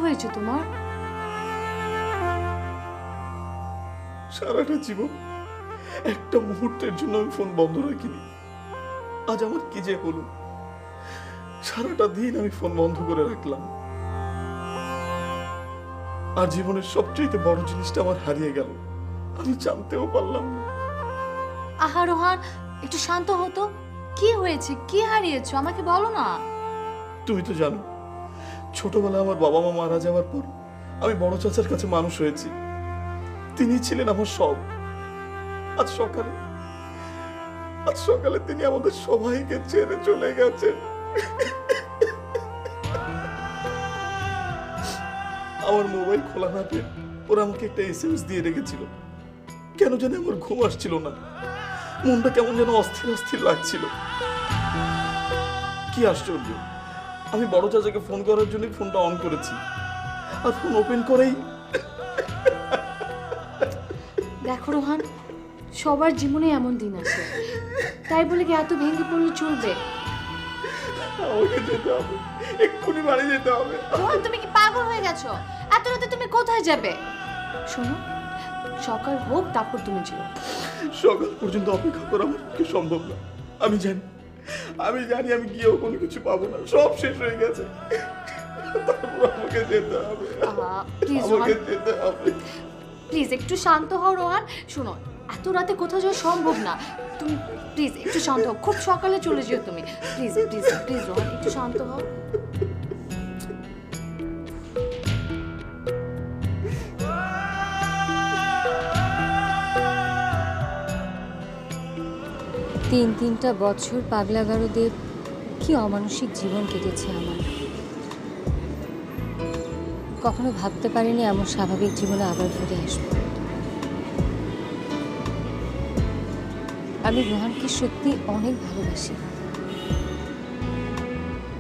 হয়েছে তোমার? সারাটা জীবন একটা মুহূর্তের জন্য আমি ফোন বন্ধ রাখিনি। আজ আমার কি যে হলো, সারাটা দিন আমি ফোন বন্ধ করে রাখলাম, আর জীবনের সবচেয়ে বড় জিনিসটা আমার হারিয়ে গেল, আমি জানতেও পারলাম না। আহা রোহান, একটু শান্ত হতো। কি হয়েছে, কি হারিয়েছো আমাকে বলো না। তুমি তো জানো, ছোটবেলায় আমার বাবা মা মারা যাওয়ার পর আমি বড় চাচার কাছে মানুষ হয়েছি। তিনি ছিলেন আমার সব। আজ সকালে তিনি আমাদের সবাইকে ছেড়ে চলে গেছেন। আমার মোবাইল খোলা না পেয়ে ওরা আমাকে একটা এসএমএস দিয়ে রেখেছিল। কেন জানি আমার ঘুম আসছিল না, মনটা কেমন যেন অস্থির অস্থির লাগছিল। কি আশ্চর্য, আমি বড় চাচাকে ফোন করার জন্য ফোনটা অন করেছি, আর ফোন ওপেন করেই দেখো রোহান, সবার জীবনে এমন দিন আসে, তাই বলে কি এত ভেঙে পড়লে চলবে? আমাকে যেতে হবে, এক্ষুনি বাড়ি যেতে হবে। রোহান, তুমি কি পাগল হয়ে গেছো? এত রাতে তুমি কোথায় যাবে? শোনো, সকাল হোক তারপর তুমি যেও। সকাল পর্যন্ত অপেক্ষা করা আমার পক্ষে সম্ভব না। আমি জানি আমি গিয়েও কোনো কিছু পাবো না, সব শেষ হয়ে গেছে। তারপর আমাকে যেতে হবে, প্লিজ আমাকে যেতে হবে। প্লিজ একটু শান্ত হও রোহান। শোনো, এত রাতে কোথাও যাওয়া সম্ভব না। তুমি প্লিজ একটু শান্ত হও, খুব সকালে চলে যেও তুমি। প্লিজ প্লিজ প্লিজ রোহান, একটু শান্ত হও। তিনটা বছর পাগলাগারদের কি অমানসিক জীবন কেটেছে আমার। কখনো ভাবতে পারিনি এমন স্বাভাবিক জীবনে আবার ফিরে আসবো। আমি রোহানকে সত্যি অনেক ভালোবাসি,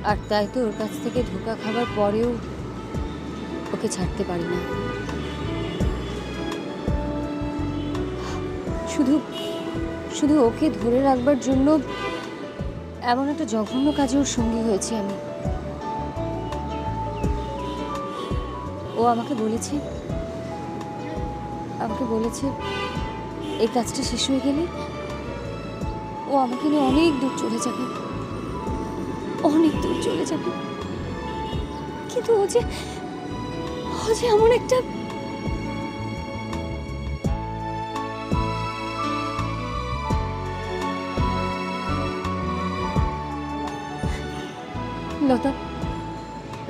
আর তাই তো ওর কাছ থেকে ধোঁকা খাবার পরেও ওকে ছাড়তে পারি না। শুধু ওকে ধরে রাখবার জন্য এমন একটা জঘন্য কাজে ওর সঙ্গী হয়েছি আমি। ও আমাকে বলেছে এই কাজটা শেষ হয়ে গেলে ও আমাকে নিয়ে অনেক দূর চলে যাবে, কিন্তু ও যে এমন একটা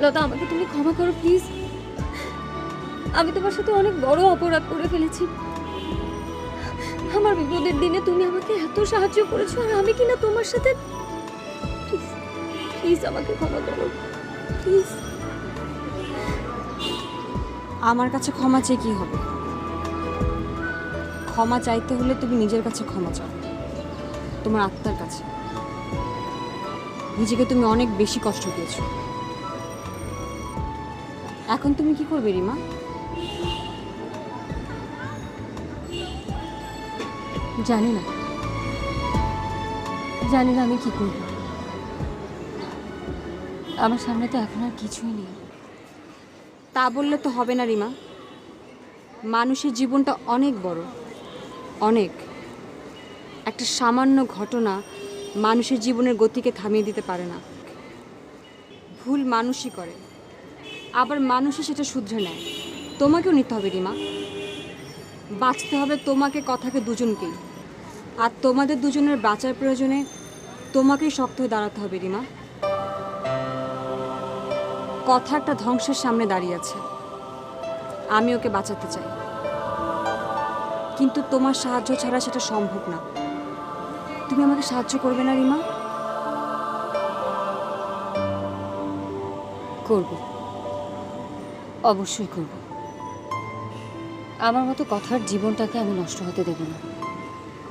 লতা, আমাকে তুমি ক্ষমা করো প্লিজ। আমি তোমার সাথে অনেক বড় অপরাধ করে ফেলেছি। আমার বিপদের দিনে তুমি আমাকে এত সাহায্য করেছো, আর আমি কিনা তোমার সাথে। প্লিজ প্লিজ আমাকে ক্ষমা করো প্লিজ। আমার কাছে ক্ষমা চেয়ে কি হবে? ক্ষমা চাইতে হলে তুমি নিজের কাছে ক্ষমা চাও, তোমার আত্মার কাছে। নিজেকে তুমি অনেক বেশি কষ্ট দিয়েছো। এখন তুমি কি করবে রিমা? জানি না আমি কি করব। আমার সামনে তো এখন আর কিছুই নেই। তা বললে তো হবে না রিমা। মানুষের জীবনটা অনেক বড়, অনেক। একটা সামান্য ঘটনা মানুষের জীবনের গতিকে থামিয়ে দিতে পারে না। ভুল মানুষই করে, আবার মানুষই সেটা শুধরে নেয়। তোমাকেও নিতে হবে রিমা। বাঁচতে হবে তোমাকে, কথাকে দুজনকেই। আর তোমাদের দুজনের বাঁচার প্রয়োজনে তোমাকেই শক্ত হয়ে দাঁড়াতে হবে রিমা। কথা একটা ধ্বংসের সামনে দাঁড়িয়ে আছে। আমি ওকে বাঁচাতে চাই, কিন্তু তোমার সাহায্য ছাড়া সেটা সম্ভব না। তুমি আমাকে সাহায্য করবে না রিমা? করব, অবশ্যই করব। আমার মতো কথার জীবনটাকে আমি নষ্ট হতে দেব না।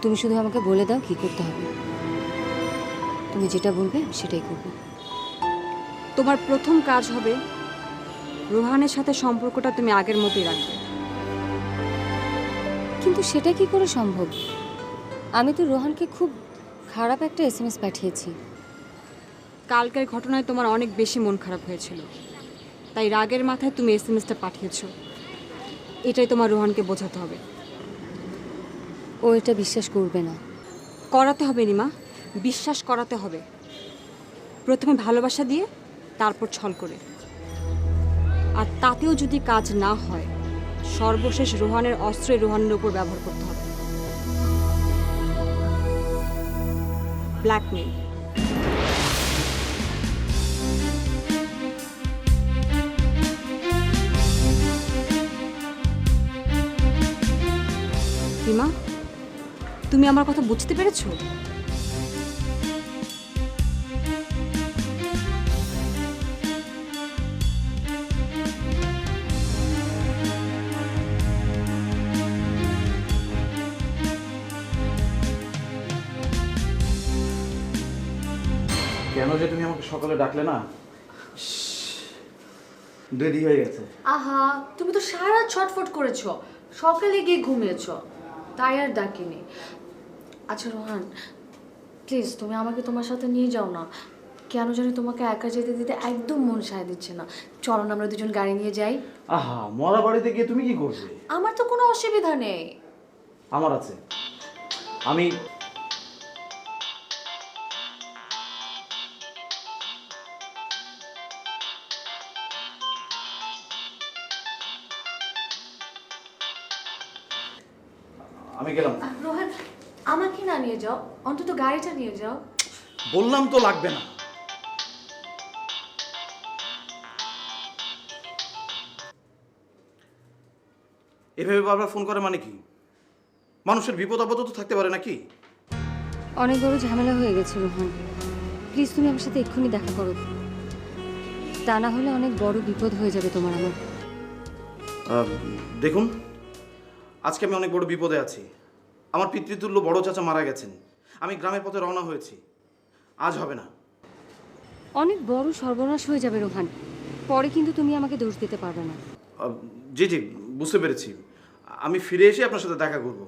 তুমি শুধু আমাকে বলে দাও কি করতে হবে। তুমি যেটা বলবে আমি সেটাই করব। তোমার প্রথম কাজ হবে রোহানের সাথে সম্পর্কটা তুমি আগের মতোই রাখবে। কিন্তু সেটা কি করে সম্ভব? আমি তো রোহানকে খুব খারাপ একটা এসএমএস পাঠিয়েছি। কালকের ঘটনায় তোমার অনেক বেশি মন খারাপ হয়েছিল। তাই রাগের মাথায় তুমি এসএমএসটা পাঠিয়েছো। এটাই তোমার রোহানকে বোঝাতে হবে। ও এটা বিশ্বাস করবে না। করাতে হবে রিমা, বিশ্বাস করাতে হবে। প্রথমে ভালোবাসা দিয়ে, তারপর ছল করে। আর তাতেও যদি কাজ না হয়, সর্বশেষ রোহানের অস্ত্রে রোহানের উপর ব্যবহার করতে হবে। ব্ল্যাকমেল। রিমা, তুমি আমার কথা বুঝতে পেরেছো? কেন যে তুমি আমাকে সকালে ডাকলে না, দেরি হয়ে গেছে। আহা, তুমি তো সারা ছটফট করেছো, সকালে গিয়ে ঘুমিয়েছো, তাই আর ডাকিনি। আচ্ছা রোহান, প্লিজ তুমি আমাকে তোমার সাথে নিয়ে যাও না। কেন জানি তোমাকে একা যেতে দিতে একদম মন সায় দিচ্ছে না। চলো না আমরা দুজন গাড়ি নিয়ে যাই। আহা, মরা বাড়িতে গিয়ে তুমি কি করবে? আমার তো কোনো অসুবিধা নেই। আমার আছে। আমি গেলাম। রোহান, আমাকে না নিয়ে যাও, অন্তত গাড়িটা নিয়ে যাও। বললাম তো লাগবে না। এভাবে বারবার ফোন করে মানে কি? মানুষের বিপদ আপদ তো থাকতে পারে নাকি? অনেক বড় ঝামেলা হয়ে গেছে রোহান, প্লিজ তুমি আমার সাথে এক্ষুনি দেখা করো। তা না হলে অনেক বড় বিপদ হয়ে যাবে তোমার আমার। দেখুন, আজকে আমি অনেক বড় বিপদে আছি। আমার পিতৃতুল্য বড় চাচা মারা গেছেন। আমি গ্রামের পথে রওনা হয়েছি। আজ হবে না। অনেক বড় সর্বনাশ হয়ে যাবে রোহান, পরে কিন্তু তুমি আমাকে দোষ দিতে পারবে না। জি জি, বুঝতে পেরেছি। আমি ফিরে এসে আপনার সাথে দেখা করব।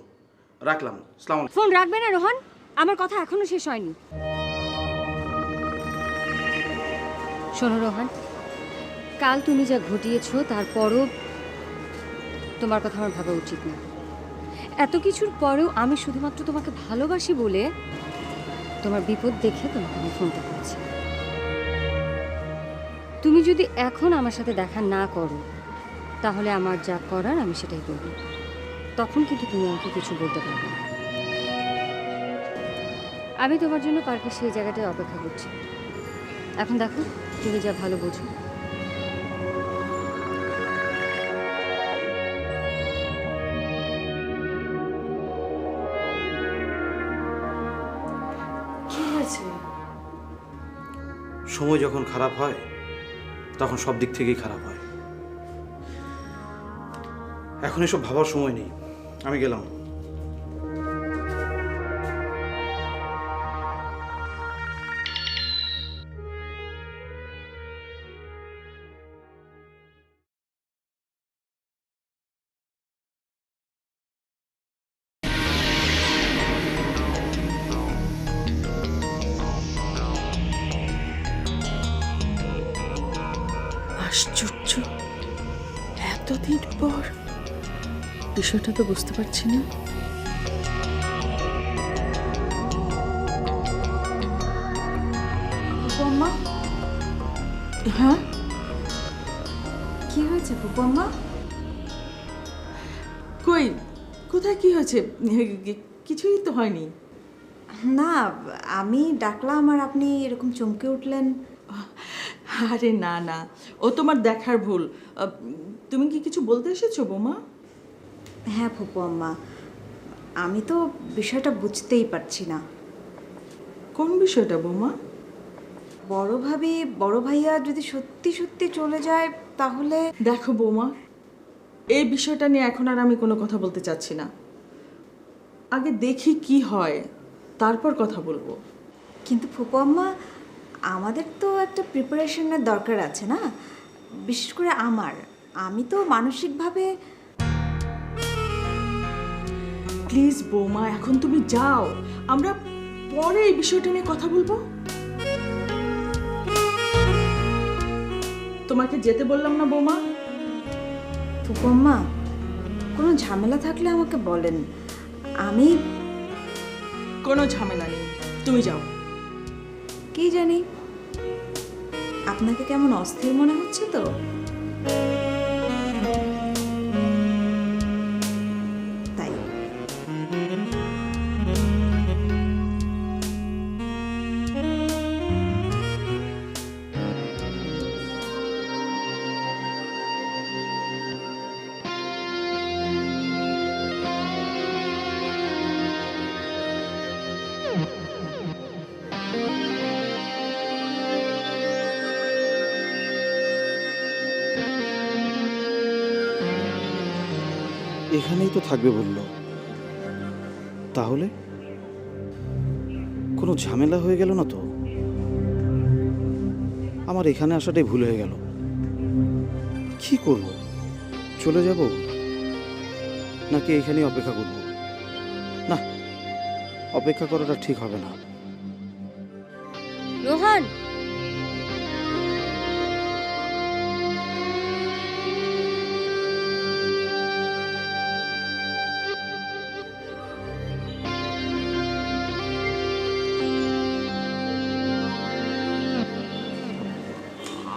রাখলাম। আসসালামু আলাইকুম। ফোন রাখবে না রোহান, আমার কথা এখনো শেষ হয়নি। শোনো রোহান, কাল তুমি যা ঘটিয়েছো তারপরও তোমার কথা আমার ভাবা উচিত না। এত কিছুর পরেও আমি শুধুমাত্র তোমাকে ভালোবাসি বলে তোমার বিপদ দেখে তোমাকে আমি ফোনটা করেছি। তুমি যদি এখন আমার সাথে দেখা না করো, তাহলে আমার যা করার আমি সেটাই করব। তখন কিন্তু তুমি আমাকে কিছু বলতে পারবে না। আমি তোমার জন্য পার্কের সেই জায়গাটায় অপেক্ষা করছি। এখন দেখো, তুমি যা ভালো বোঝো। কি হয়েছে? সময় যখন খারাপ হয় তখন সব দিক থেকেই খারাপ হয়। এখন এসব ভাবার সময় নেই। আমি গেলাম। আশ্চর্য, এতদিন পর। বিষয়টা তো বুঝতে পারছি না। ফুপম্মা, হ্যাঁ, কি হয়েছে ফুপম্মা? কই, কোথায় কি হয়েছে? কিছুই তো হয়নি। না, আমি ডাকলাম আর আপনি এরকম চমকে উঠলেন। আরে না না, ও তোমার দেখার ভুল। তুমি কি কিছু বলতে এসেছো বৌমা? হ্যাঁ ফুপম্মা, আমি তো বিষয়টা বুঝতেই পারছি না। কোন বিষয়টা বৌমা? বড় ভাবি, বড় ভাইয়া যদি সত্যি সত্যি চলে যায় তাহলে। দেখো বৌমা, এই বিষয়টা নিয়ে এখন আর আমি কোনো কথা বলতে চাচ্ছি না। আগে দেখি কি হয়, তারপর কথা বলবো। কিন্তু ফুপম্মা, আমাদের তো একটা প্রিপারেশনের দরকার আছে না? বিশেষ করে আমি তো মানসিকভাবে। প্লিজ বৌমা, এখন তুমি যাও, আমরা পরে এই বিষয়টা নিয়ে কথা বলবো। তোমাকে যেতে বললাম না বৌমা? ফুপম্মা, কোনো ঝামেলা থাকলে আমাকে বলেন, আমি কোনো ঝামেলা নেই, তুমি যাও। কি জানি আপনাকে কেমন অস্থির মনে হচ্ছে তো। তাই এখানেই তো থাকবে বললো, তাহলে কোনো ঝামেলা হয়ে গেল না তো? আমার এখানে আসাটাই ভুল হয়ে গেল। কি করব? চলে যাব নাকি এখানেই অপেক্ষা করব? না, অপেক্ষা করাটা ঠিক হবে না। রোহান,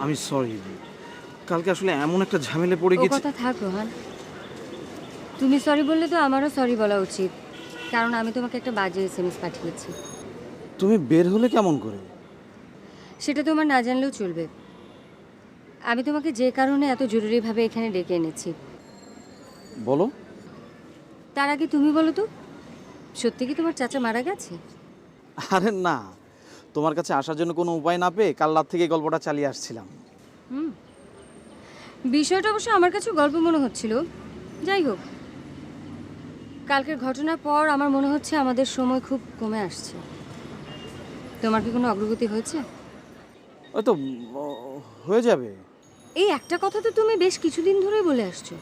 আমি সরি, কালকে আসলে এমন একটা ঝামেলা পড়ে ও গেছি। কথা থাক রোহান, তুমি সরি বললে তো আমারও সরি বলা উচিত, কারণ আমি তোমাকে একটা বাজে এসএমএস পাঠিয়েছি। তুমি বের হলে কেমন করে? সেটা তোমার না জানলেও চলবে। আমি তোমাকে যে কারণে এত জরুরিভাবে এখানে ডেকে এনেছি, বলো। তার আগে তুমি বলো তো, সত্যি কি তোমার চাচা মারা গেছে? আরে না, তোমার কাছে আসার জন্য কোনো উপায় না পেয়ে কাল রাত থেকে গল্পটা চালিয়ে আসছিলাম। বিষয়টা অবশ্য আমার কাছে গল্প মনে হচ্ছিল। যাই হোক, কালকের ঘটনার পর আমার মনে হচ্ছে আমাদের সময় খুব কমে আসছে। তোমার কি কোনো অগ্রগতি হয়েছে? ওই তো হয়ে যাবে। এই একটা কথা তো তুমি বেশ কিছুদিন ধরেই বলে আসছো,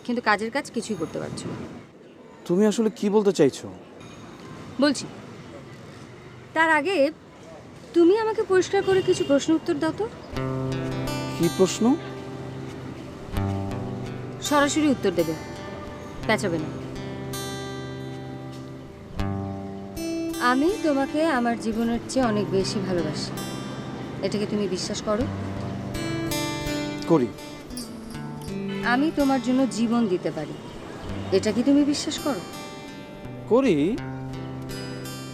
কিন্তু কাজের কাজ কিছুই করতে পারছো না। তুমি আসলে কি বলতে চাইছো? বলছি, তার আগে তুমি আমাকে পরিষ্কার করে কিছু প্রশ্ন উত্তর দাও তো। কি প্রশ্ন? সরাসরি উত্তর দেবে, পেঁচাবে না। আমি তোমাকে আমার জীবনের চেয়ে অনেক বেশি ভালোবাসি, এটাকে তুমি বিশ্বাস করো? করি। আমি তোমার জন্য জীবন দিতে পারি, এটা কি তুমি বিশ্বাস করো? করি।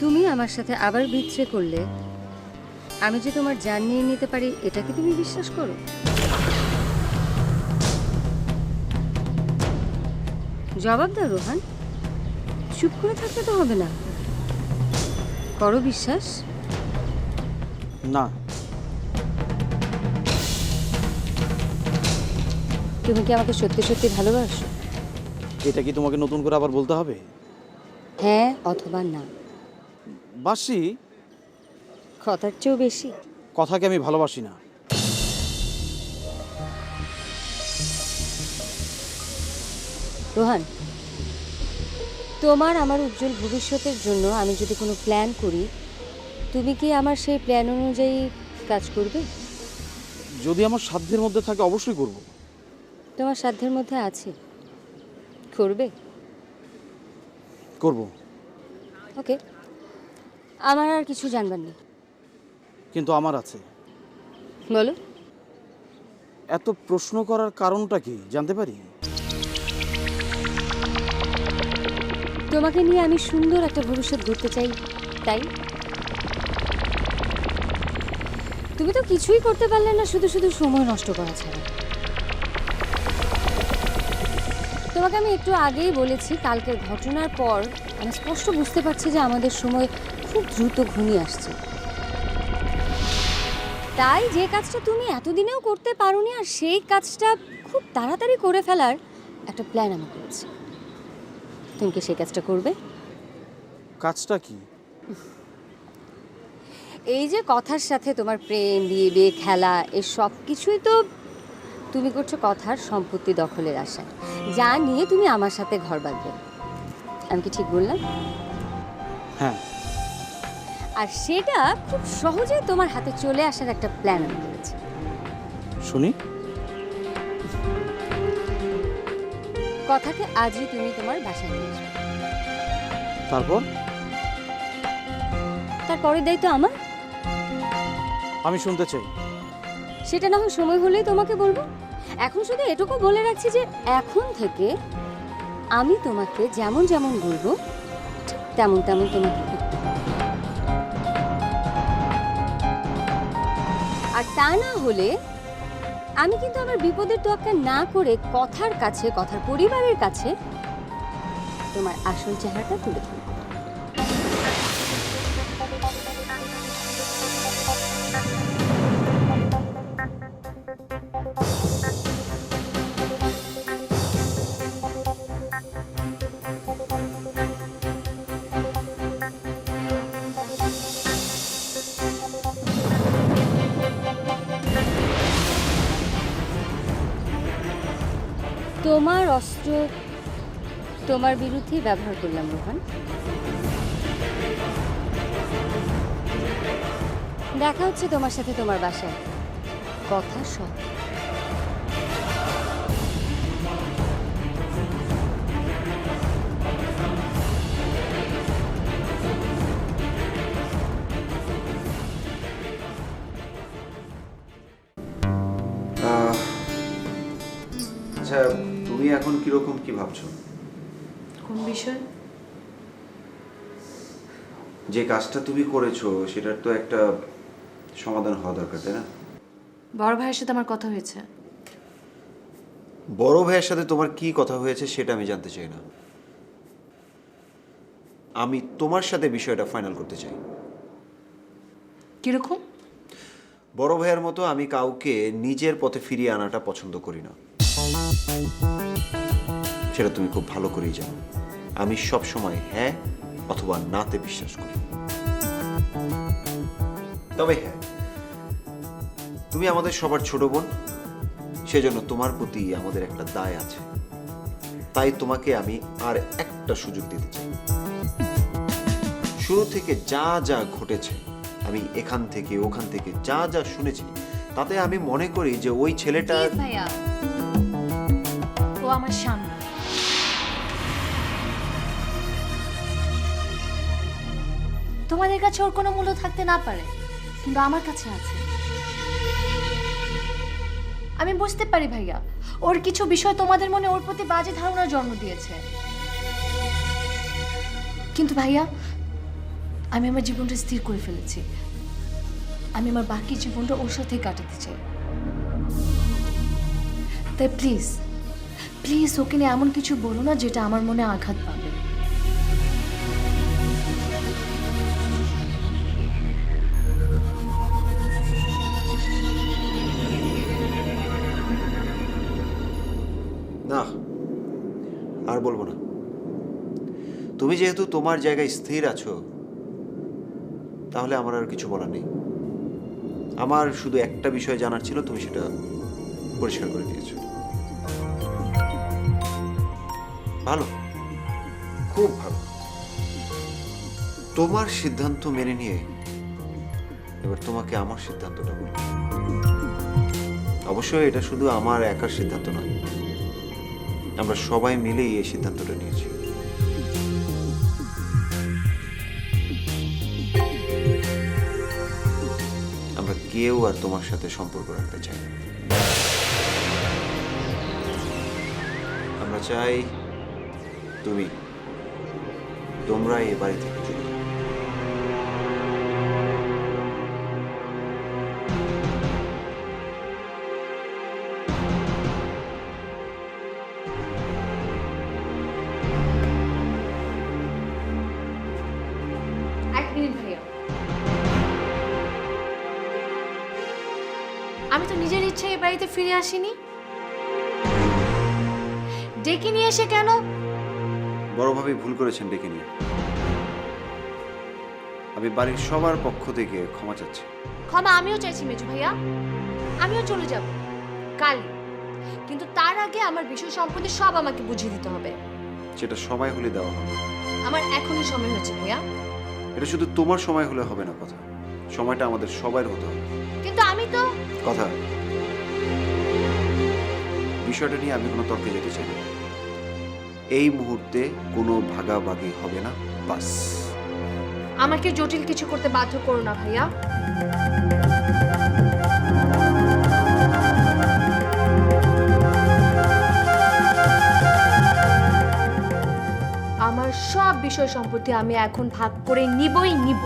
তুমি আমার সাথে আবার বিচ্ছেদ করলে আমি যে তোমার জান নিয়ে নিতে পারি, এটা কি তুমি বিশ্বাস করো? জবাব দাও রোহান, চুপ করে থাকতে তো হবে না। করো বিশ্বাস? না। তুমি কি আমাকে সত্যি সত্যি ভালোবাসো? এটা কি তোমাকে নতুন করে আবার বলতে হবে? হ্যাঁ অথবা না। বাসি। কথার চেয়েও বেশি। কথাকে আমি ভালোবাসি না। রোহান, তোমার আমার উজ্জ্বল ভবিষ্যতের জন্য আমি যদি কোনো প্ল্যান করি, তুমি কি আমার সেই প্ল্যান অনুযায়ী কাজ করবে? যদি আমার সাধ্যের মধ্যে থাকে অবশ্যই করব। তোমার সাধ্যের মধ্যে আছে, করবে? করব। ওকে, আমার আর কিছু জানবার নেই। কিন্তু আমার আছে। বলো। এত প্রশ্ন করার কারণটা কি জানতে পারি? তোমাকে নিয়ে আমি সুন্দর একটা ভবিষ্যৎ গড়তে চাই, তাই? তুমি তো কিছুই করতে পারলে না, শুধু শুধু সময় নষ্ট করা ছাড়া। তোমাকে আমি একটু আগেই বলেছি, কালকের ঘটনার পর আমি স্পষ্ট বুঝতে পারছি যে আমাদের সময় খুব দ্রুত ঘনিয়ে আসছে। তাই যে কাজটা তুমি এতদিনেও করতে পারোনি, আর সেই কাজটা খুব তাড়াতাড়ি করে ফেলার একটা প্ল্যান আমি করেছি। তুমি কি সেই কাজটা করবে? কাজটা কি? এই যে কথার সাথে তোমার প্রেম, বিয়ে, খেলা, এই সব কিছুই তো তুমি করছো কথার সম্পত্তি দখলের আশায়, যা নিয়ে তুমি আমার সাথে ঘর বাঁধবে। আমি কি ঠিক বললাম? হ্যাঁ। আর সেটা খুব সহজেই তোমার হাতে চলে আসার একটা প্ল্যান আমি করেছি। শুনি। কথাকে আজই তুমি তোমার বাসায় নিয়ে এসো। তারপর তারপরের দায়িত্ব আমার। আমি শুনতে চাই। সেটা না হয় সময় হলেই তোমাকে বলবো। এখন শুধু এটুকু বলে রাখছি যে এখন থেকে আমি তোমাকে যেমন যেমন বলবো ঠিক তেমন তেমন তোমাকে করতে হবে। আর তা না হলে আমি কিন্তু আমার বিপদের তোয়াক্কা না করে কথার কাছে, কথার পরিবারের কাছে তোমার আসল চেহারাটা তুলে ধরবো। তোমার অস্ত্র তোমার বিরুদ্ধেই ব্যবহার করলাম রোহান। দেখা হচ্ছে তোমার সাথে তোমার বাসায়, কথা সব। আচ্ছা, তুমি এখন কিরকম কি ভাবছো? কোন বিষয়? যে কাজটা তুমি করেছো সেটার তো একটা সমাধান হওয়া দরকার, তাই না? বড় ভাইয়ের সাথে আমার কথা হয়েছে। বড় ভাইয়ের সাথে তোমার কি কথা হয়েছে সেটা আমি জানতে চাই না। আমি তোমার সাথে বিষয়টা ফাইনাল করতে চাই। কিরকম? বড় ভাইয়ের মতো আমি কাউকে নিজের পথে ফিরিয়ে আনাটা পছন্দ করি না, সেটা তুমি খুব ভালো করেই জানো। আমি সব সময় হ্যাঁ অথবা নাতে বিশ্বাস করি। তবে হ্যাঁ, তুমি আমাদের সবার ছোট বোন, সেজন্য তোমার প্রতি আমাদের একটা দায় আছে। তাই তোমাকে আমি আর একটা সুযোগ দিতে চাই। শুরু থেকে যা যা ঘটেছে, আমি এখান থেকে ওখান থেকে যা যা শুনেছি, তাতে আমি মনে করি যে ওই ছেলেটা ভাইয়া, ও আমার স্বামী। তোমাদের কাছে ওর কোনো মূল্য থাকতে না পারে, কিন্তু আমার কাছে আছে। আমি বুঝতে পারি ভাইয়া, ওর কিছু বিষয় তোমাদের মনে ওর প্রতি বাজে ধারণার জন্ম দিয়েছে, কিন্তু ভাইয়া আমি আমার জীবনটা স্থির করে ফেলেছি। আমি আমার বাকি জীবনটা ওর সাথেই কাটাতে চাই। তাই প্লিজ প্লিজ ওকে নিয়ে এমন কিছু বলো না যেটা আমার মনে আঘাত পাবে। না, আর বলবো না। তুমি যেহেতু তোমার জায়গায় স্থির আছো, তাহলে আমার আর কিছু বলার নেই। আমার শুধু একটা বিষয় জানার ছিল, তুমি সেটা পরিষ্কার করে দিয়েছো। ভালো, খুব ভালো। তোমার সিদ্ধান্ত মেনে নিয়ে এবার তোমাকে আমার সিদ্ধান্তটা বলি। অবশ্যই এটা শুধু আমার একার সিদ্ধান্ত নয়, আমরা সবাই মিলেই এই সিদ্ধান্তটা নিয়েছি। আমরা কেউ আর তোমার সাথে সম্পর্ক রাখতে চাই না। আমরা চাই তোমরা এই বাড়ি থেকে চলে যাও। এক মিনিট ভাইয়া, আমি তো নিজের ইচ্ছায় এই বাড়িতে ফিরে আসিনি। ডেকে নিয়ে এসে কেন? বড়ভাবে ভুল করেছেন ডেকে নিয়ে। আমি বাড়ির সবার পক্ষ থেকে ক্ষমা চাচ্ছি। ক্ষমা আমিও চাইছি মেজু ভাইয়া, আমিও চলে যাব কাল, কিন্তু তার আগে আমার বিষয় সম্পত্তি সব আমাকে বুঝিয়ে দিতে হবে। সেটা সময় হলে দেওয়া হবে। আমার এখনই সময় হচ্ছে ভাইয়া। এটা শুধু তোমার সময় হলে হবে না, কথা সময়টা আমাদের সবার হতে হবে। কিন্তু আমি তো কথা, বিষয়টা নিয়ে আমি কোনো তর্কে যেতে চাই না। এই মুহূর্তে কোনো ভাগাভাগি হবে না, বাস। আমাকে জটিল কিছু করতে বাধ্য করো না ভাইয়া। আমার সব বিষয় সম্পত্তি আমি এখন ভাগ করে নিবই নিব।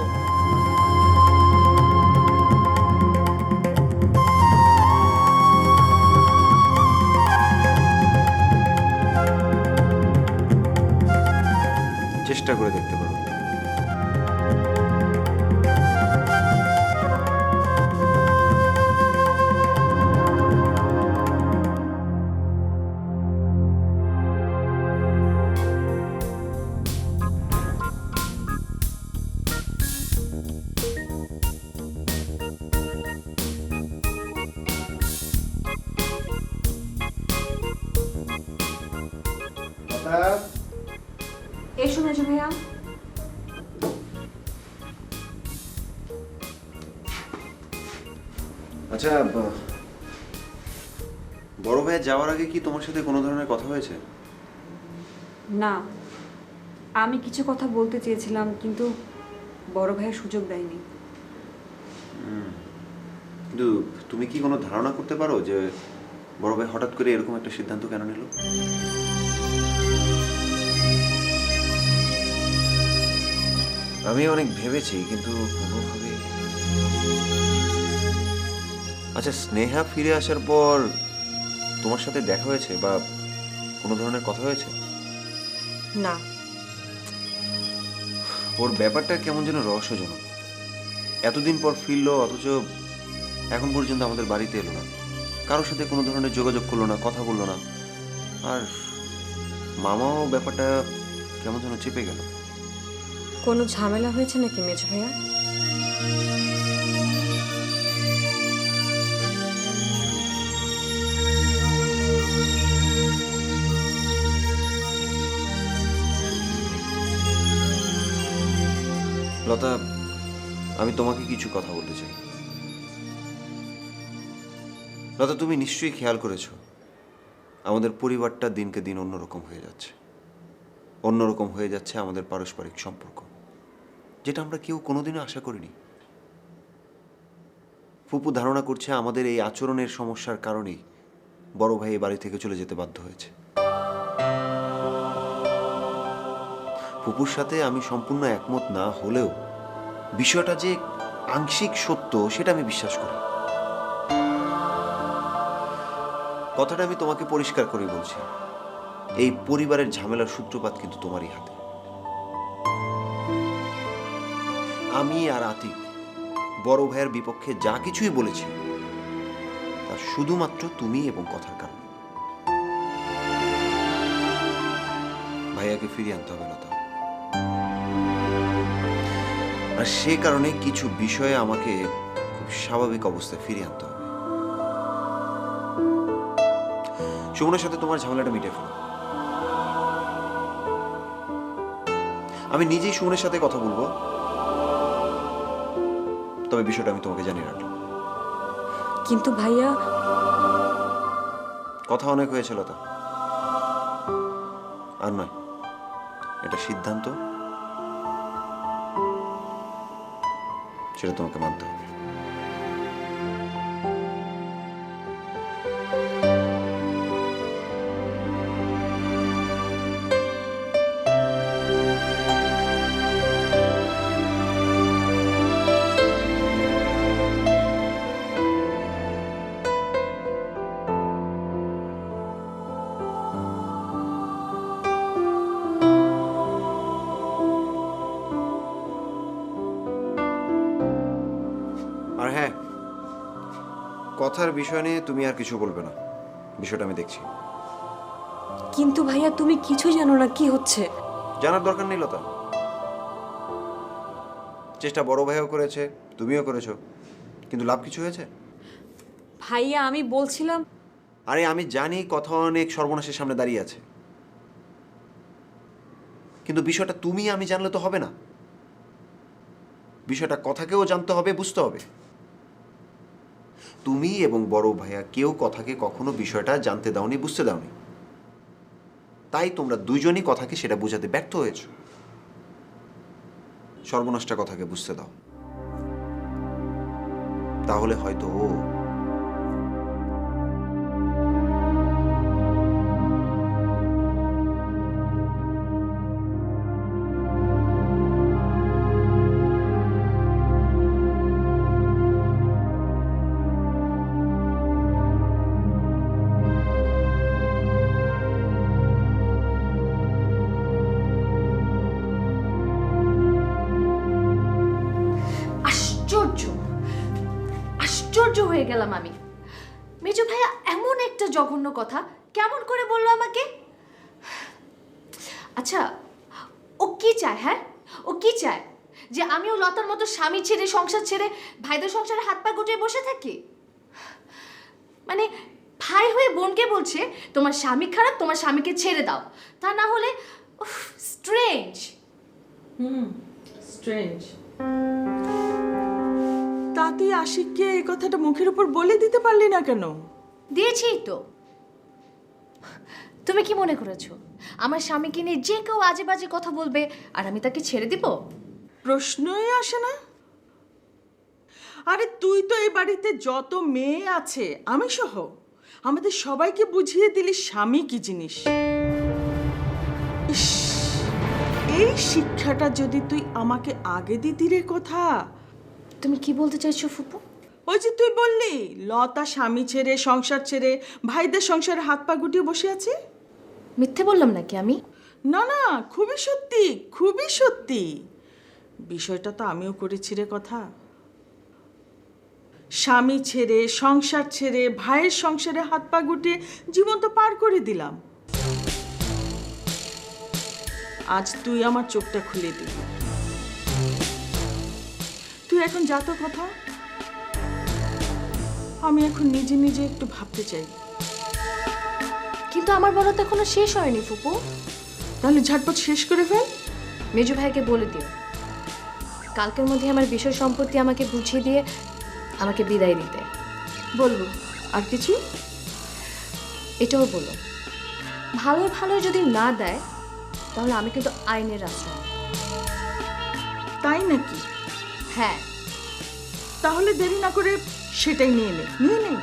চেষ্টা করে দেখতে পারো। এসো মেজো ভাইয়া। আচ্ছা, বড় ভাই যাওয়ার আগে কি তোমার সাথে কোনো ধরনের কথা হয়েছে? না, আমি কিছু কথা বলতে চেয়েছিলাম কিন্তু বড় ভাইয়ের সুযোগ দেয়নি। কিন্তু তুমি কি কোনো ধারণা করতে পারো যে বড় ভাই হঠাৎ করে এরকম একটা সিদ্ধান্ত কেন নিল? আমি অনেক ভেবেছি কিন্তু কোনোভাবে। আচ্ছা, স্নেহা ফিরে আসার পর তোমার সাথে দেখা হয়েছে বা কোনো ধরনের কথা হয়েছে? না। ওর ব্যাপারটা কেমন যেন রহস্যজনক। এতদিন পর ফিরলো অথচ এখন পর্যন্ত আমাদের বাড়িতে এলো না, কারোর সাথে কোনো ধরনের যোগাযোগ করলো না, কথা বললো না। আর মামাও ব্যাপারটা কেমন যেন চেপে গেল। কোনো ঝামেলা হয়েছে নাকি মেজো ভাইয়া? লতা, আমি তোমাকে কিছু কথা বলতে চাই। লতা, তুমি নিশ্চয়ই খেয়াল করেছো আমাদের পরিবারটা দিনকে দিন অন্যরকম হয়ে যাচ্ছে। অন্যরকম হয়ে যাচ্ছে আমাদের পারস্পরিক সম্পর্ক, যেটা আমরা কেউ কোনোদিনও আশা করিনি। ফুপু ধারণা করছে আমাদের এই আচরণের সমস্যার কারণেই বড় ভাই এই বাড়ি থেকে চলে যেতে বাধ্য হয়েছে। ফুপুর সাথে আমি সম্পূর্ণ একমত না হলেও বিষয়টা যে আংশিক সত্য সেটা আমি বিশ্বাস করি। কথাটা আমি তোমাকে পরিষ্কার করে বলছি, এই পরিবারের ঝামেলার সূত্রপাত কিন্তু তোমারই হাতে। আমি আর আতিক বড় ভাইয়ের বিপক্ষে যা কিছুই বলেছি তা শুধুমাত্র তুমি এবং কথার কারণে। ভাইয়াকে ফিরিয়ে আনতে হবে লতা, আর সে কারণে কিছু বিষয়ে আমাকে খুব স্বাভাবিক অবস্থায় ফিরিয়ে আনতে হবে। সুমনের সাথে তোমার ঝামেলাটা মিটে ফেলো। আমি নিজেই সুমনের সাথে কথা বলবো, তবে বিষয়টা আমি তোমাকে জানিয়ে রাখলাম। কিন্তু ভাইয়া, কথা অনেক হয়েছে লতা, আর নয়। এটা সিদ্ধান্ত, সেটা তোমাকে মানতে হবে। আর হ্যাঁ, কথার বিষয় নিয়ে তুমি আর কিছু বলবে না, বিষয়টা আমি দেখছি। কিন্তু ভাইয়া তুমি কিছু জানো না কি হচ্ছে। জানার দরকার নেই লতা, চেষ্টা বড় ভাইও করেছে, তুমিও করেছো, কিন্তু লাভ কিছু হয়েছে? ভাইয়া আমি বলছিলাম, আরে আমি জানি কথা অনেক সর্বনাশের সামনে দাঁড়িয়ে আছে, কিন্তু বিষয়টা তুমি আমি জানলে তো হবে না। বিষয়টা কথাকেও জানতে হবে, বুঝতে হবে। তুমি এবং বড় ভাইয়া কেউ কথাকে কখনো বিষয়টা জানতে দাওনি, বুঝতে দাওনি। তাই তোমরা দুইজনই কথাকে সেটা বোঝাতে ব্যর্থ হয়েছ। সর্বনাশটা কথাকে বুঝতে দাও, তাহলে হয়তো ও আশ্চর্য, আশ্চর্য হয়ে গেলাম আমি। মেজো ভাইয়া এমন একটা জঘন্য কথা কেমন করে বললো আমাকে? আচ্ছা, ও কি চায়? হ্যাঁ, ও কি চায়? যে আমিও লতার মতো স্বামী ছেড়ে সংসার ছেড়ে ভাইদের সংসারে হাত পা গুটিয়ে বসে থাকি? মানে ভাই হয়ে বোনকে বলছে তোমার স্বামী খারাপ, তোমার স্বামীকে ছেড়ে দাও, তা না হলে স্ট্রেঞ্জ। স্ট্রেঞ্জ। তা তুই আশিককে এই কথাটা মুখের উপর বলে দিতে পারলি না কেন? দিয়েছি তো। তুমি কি মনে করেছো আমার স্বামীকে নিয়ে যে কেউ আজে বাজে কথা বলবে আর আমি তাকে ছেড়ে দিব? প্রশ্নই আসে না। আরে তুই তো এই বাড়িতে যত মেয়ে আছে আমি সহ আমাদের সবাইকে বুঝিয়ে দিলি স্বামী কি জিনিস। ইস, এই শিক্ষাটা যদি তুই আমাকে আগে দিতি রে কথা। তুমি কি বলতে চাইছো ফুপু? ওই যে তুই বললি লতা স্বামী ছেড়ে সংসার ছেড়ে ভাইদের সংসারে হাত পা গুটিয়ে বসে আছে। মিথ্যে বললাম নাকি আমি? না না, খুবই সত্যি, খুবই সত্যি। বিষয়টা তো আমিও করেছি রে কথা। স্বামী ছেড়ে সংসার ছেড়ে ভাইয়ের সংসারে হাত পা গুটিয়ে জীবন তো পার করে দিলাম। আজ তুই আমার চোখটা খুলে দিবি। তুই এখন যা তো কথা। আমি এখন নিজে নিজে একটু ভাবতে চাই। কিন্তু আমার বলা তো এখনো শেষ হয়নি ফুপু। তাহলে ঝটপট শেষ করে ফেল। মেজু ভাইকে বলে দিও কালকের মধ্যে আমার বিষয় সম্পত্তি আমাকে বুঝিয়ে দিয়ে আমাকে বিদায় দিতে বলবো। আর কিছু? এটাও বলো ভালো ভালো যদি না দেয় তাহলে আমি কিন্তু আইনের আশ্রয়। তাই নাকি? হ্যাঁ। তাহলে দেরি না করে সেটাই নিয়ে নে।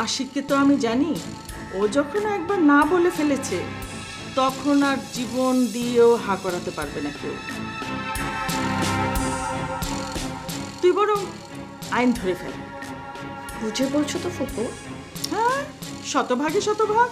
আশিককে তো আমি জানি, ও যখন একবার না বলে ফেলেছে তখন আর জীবন দিয়েও হা করাতে পারবে না কেউ। তুই বরং আইন ধরে ফেল। বুঝে বলছো তো ফুপু? হ্যাঁ, শতভাগে শতভাগ।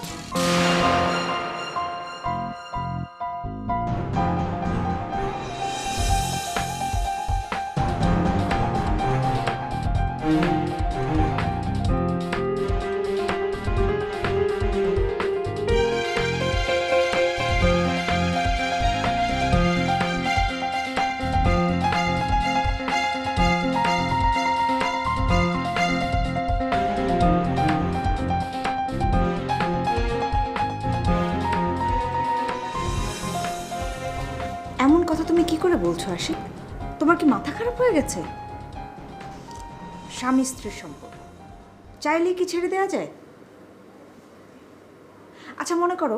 এমন কথা তুমি কি করে বলছো আশিক? তোমার কি মাথা খারাপ হয়ে গেছে? স্বামী স্ত্রীর সম্পর্ক চাইলে কি ছেড়ে দেওয়া যায়? আচ্ছা মনে করো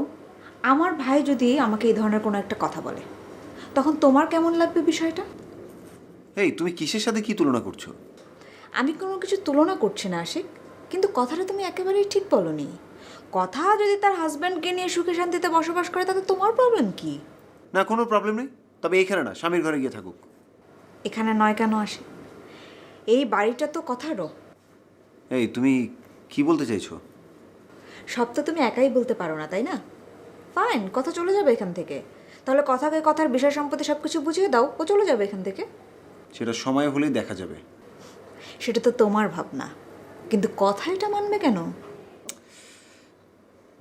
আমার ভাই যদি আমাকে এই ধরনের কোনো একটা কথা বলে, তখন তোমার কেমন লাগবে বিষয়টা? এই তুমি কিসের সাথে কি তুলনা করছো? আমি কোনো কিছু তুলনা করছি না আশিক, কিন্তু কথাটা তুমি একেবারেই ঠিক বলোনি। কথা যদি তার হাজব্যান্ডকে নিয়ে সুখে শান্তিতে বসবাস করে তাতে তোমার প্রবলেম কি? না, কোনো প্রবলেম নেই, তবে এইখানে না, স্বামীর ঘরে গিয়ে থাকুক। এখানে নয় কেন আসে? এই বাড়িটা তো কথারও। এই তুমি কি বলতে চাইছো? সব তো তুমি একাই বলতে পারো না, তাই না? ফাইন, কথা চলে যাবে এখান থেকে। তাহলে কথাকে কথার বিষয় সম্পত্তি সব কিছু বুঝিয়ে দাও, ও চলে যাবে এখান থেকে। সেটা সময় হলেই দেখা যাবে। সেটা তো তোমার ভাবনা, কিন্তু কথা এটা মানবে কেন?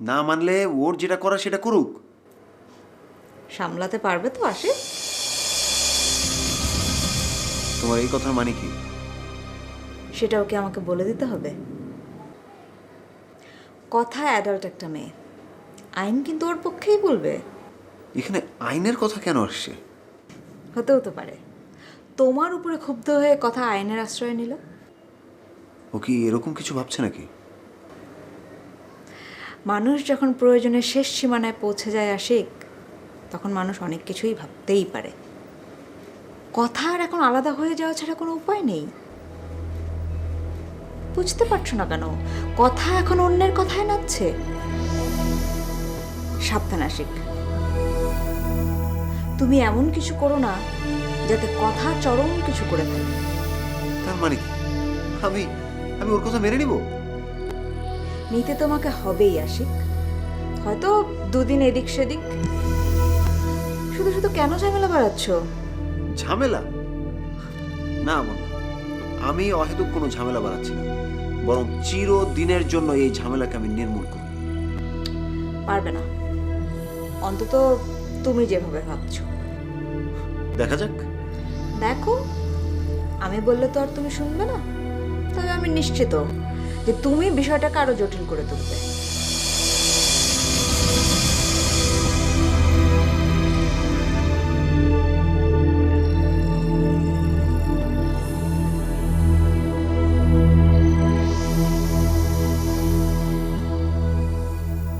না মানলে ওর যেটা করা সেটা করুক। সামলাতে পারবে তো আসে? তোমার এই কথার মানে কি? সেটা ওকে আমাকে বলে দিতে হবে? কথা অ্যাডাল্ট একটা মেয়ে, আইন কিন্তু ওর পক্ষেই বলবে। এখানে আইনের কথা কেন আসছে? হতেও তো পারে তোমার উপরে ক্ষুব্ধ হয়ে কথা আইনের আশ্রয় নিল। ও কি এরকম কিছু ভাবছে নাকি? মানুষ যখন প্রয়োজনের শেষ সীমানায় পৌঁছে যায় আশিক, তখন মানুষ অনেক কিছুই ভাবতেই পারে। কথা আর এখন আলাদা হয়ে যাওয়া ছাড়া কোনো উপায় নেই। বুঝতে পারছো না কেন? কথা এখন অন্যের কথায় নাচছে। সাবধান আশিক, তুমি এমন কিছু করো না যাতে কথা চরম কিছু করে ফেলে। তার মানে কি আমি আমি ওর কথা মেনে নিব? নিতে তোমাকে হবেই আশিক, হয়তো দুদিন এদিক সেদিক। শুধু শুধু কেন ঝামেলা বাড়াচ্ছ? ঝামেলা না বোন, আমি অহেতুক কোনো ঝামেলা বাড়াচ্ছি না, বরং চিরদিনের জন্য এই ঝামেলাকে আমি নির্মূল করব। পারবে না, অন্তত তুমি যেভাবে ভাবছো। দেখা যাক। দেখো, আমি বললে তো আর তুমি শুনবে না, তবে আমি নিশ্চিত যে তুমি বিষয়টাকে আরো জটিল করে তুলবে।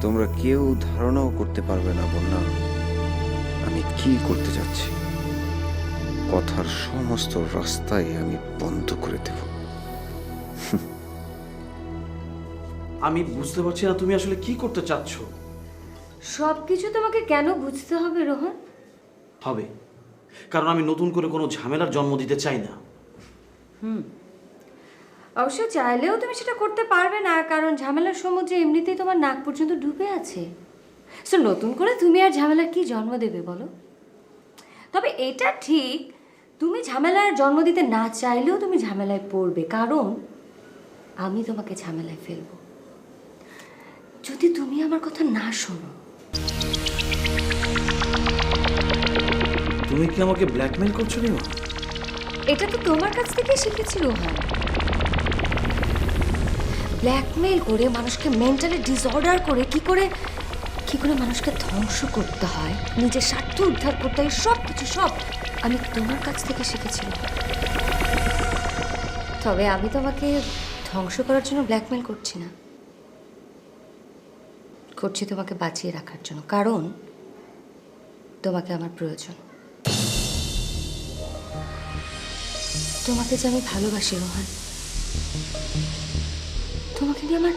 তোমরা কেউ ধারণাও করতে পারবে না বন্যা আমি কি করতে যাচ্ছি। কথার সমস্ত রাস্তায় আমি বন্ধ করে দেব। আমি বুঝতে পারছি না তুমি আসলে কি করতে চাচ্ছ। সব কিছু তোমাকে কেন বুঝতে হবে রোহন? হবে, কারণ আমি নতুন করে কোনো ঝামেলার জন্ম দিতে চাই না। অবশ্য চাইলেও তুমি সেটা করতে পারবে না, কারণ ঝামেলার সমুদ্রে এমনিতেই তোমার নাক পর্যন্ত ডুবে আছে। সো নতুন করে তুমি আর ঝামেলার কি জন্ম দেবে বলো? তবে এটা ঠিক, তুমি ঝামেলার জন্ম দিতে না চাইলেও তুমি ঝামেলায় পড়বে, কারণ আমি তোমাকে ঝামেলায় ফেলবো যদি তুমি আমার কথা না শোনো। তুমি কি আমাকে ব্ল্যাকমেল করছো রিমা? এটা তো তোমার কাছ থেকে শিখেছি রোহান। ব্ল্যাকমেল করে, মানুষকে মেন্টালি ডিসঅর্ডার করে কি করে মানুষকে ধ্বংস করতে হয়, নিজের স্বার্থ উদ্ধার করতে হয়, সব কিছু সব আমি তোমার কাছ থেকে শিখেছি। তবে আমি তোমাকে ধ্বংস করার জন্য ব্ল্যাকমেল করছি না, করছি তোমাকে বাঁচিয়ে রাখার জন্য, কারণ তোমাকে আমার প্রয়োজন। তোমাকে যে আমি ভালোবাসি রোহান, তোমাকে নিয়ে আমার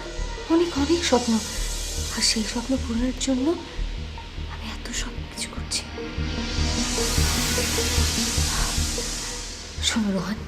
অনেক অনেক স্বপ্ন, আর সেই স্বপ্ন পূরণের জন্য আমি এত সব কিছু করছি। শোনো রোহান,